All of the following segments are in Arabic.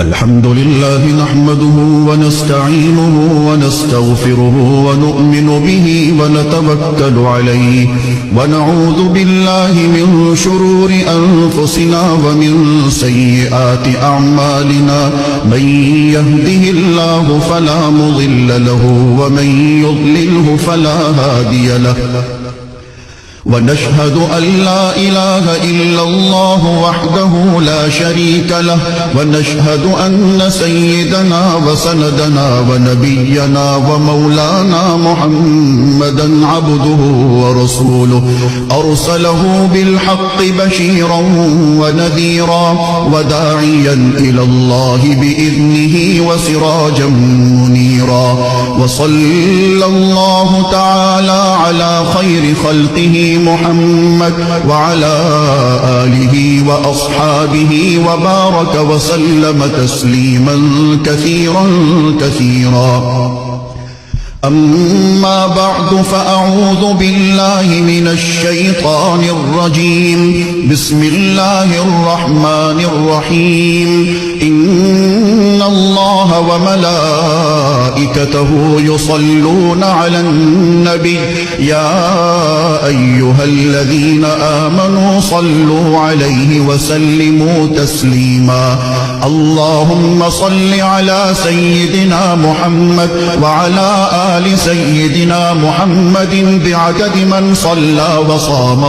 الحمد لله نحمده ونستعينه ونستغفره ونؤمن به ونتوكل عليه ونعوذ بالله من شرور أنفسنا ومن سيئات أعمالنا من يهده الله فلا مضل له ومن يضلله فلا هادي له ونشهد أن لا إله إلا الله وحده لا شريك له ونشهد أن سيدنا وسندنا ونبينا ومولانا محمدا عبده ورسوله أرسله بالحق بشيرا ونذيرا وداعيا إلى الله بإذنه وسراجا منيرا وصلى الله تعالى على خير خلقه محمد وعلى آله وأصحابه وبارك وسلم تسليما كثيرا أما بعد فأعوذ بالله من الشيطان الرجيم بسم الله الرحمن الرحيم إن الله وملائكته يصلون على النبي يا أيها الذين آمنوا صلوا عليه وسلموا تسليما اللهم صل على سيدنا محمد وعلى آل سيدنا محمد بعدد من صلى وصام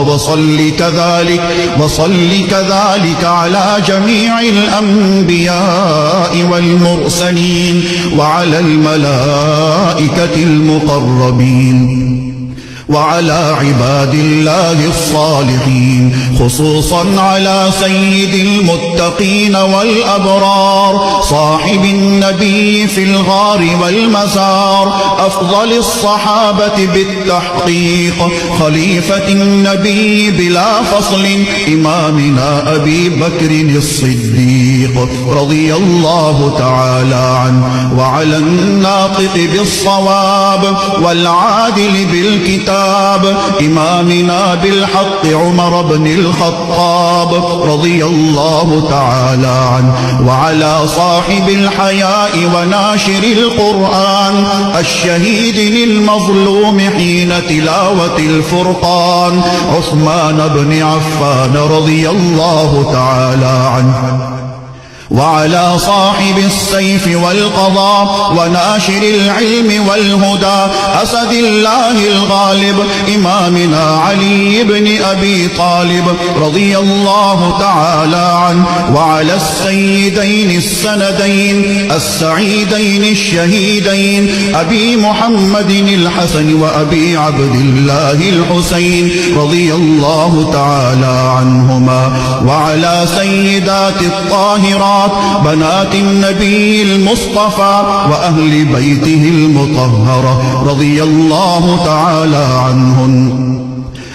وصل كذلك على جميع الأنبياء والمرسلين وعلى الملائكة المقربين وعلى عباد الله الصالحين خصوصا على سيد المتقين والأبرار صاحب النبي في الغار والمزار أفضل الصحابة بالتحقيق خليفة النبي بلا فصل إمامنا أبي بكر الصديق رضي الله تعالى عنه وعلى الناطق بالصواب والعادل بالكتاب إمامنا بالحق عمر بن الخطاب رضي الله تعالى عنه وعلى صاحب الحياء وناشر القرآن الشهيد للمظلوم حين تلاوة الفرقان عثمان بن عفان رضي الله تعالى عنه وعلى صاحب السيف والقضاء وناشر العلم والهدى أسد الله الغالب إمامنا علي بن أبي طالب رضي الله تعالى عنه وعلى السيدين السندين السعيدين الشهيدين أبي محمد الحسن وأبي عبد الله الحسين رضي الله تعالى عنهما وعلى سيدات الطاهرات بنات النبي المصطفى وأهل بيته المطهرة رضي الله تعالى عنهن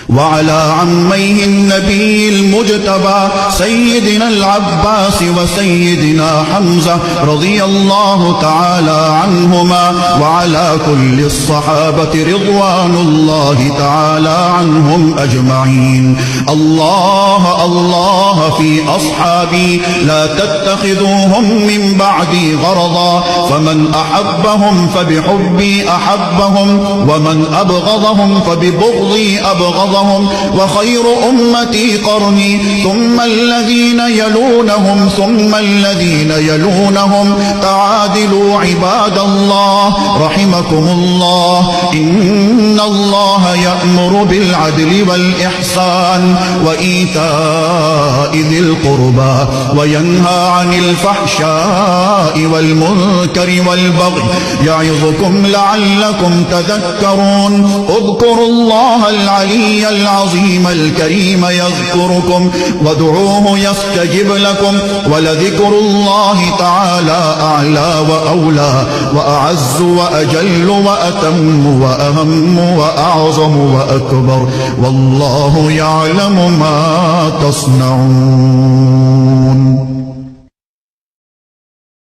وعلى عميه النبي المجتبى سيدنا العباس وسيدنا حمزة رضي الله تعالى عنهما وعلى كل الصحابة رضوان الله تعالى عنهم أجمعين الله في أصحابي لا تتخذوهم من بعدي غرضا فمن أحبهم فبحبي أحبهم ومن أبغضهم فببغضي أبغضهم وخير أمتي قرني ثم الذين يلونهم ثم الذين يلونهم تعادلوا عباد الله رحمكم الله إن الله يأمر بالعدل والإحسان وإيتاء ذي القربى وينهى عن الفحشاء والمنكر والبغي يعظكم لعلكم تذكرون اذكروا الله العلي العظيم الكريم يذكركم وادعوه يستجب لكم ولذكر الله تعالى أعلى وأولى وأعز وأجل وأتم وأهم وأعظم وأكبر والله يعلم ما تصنعون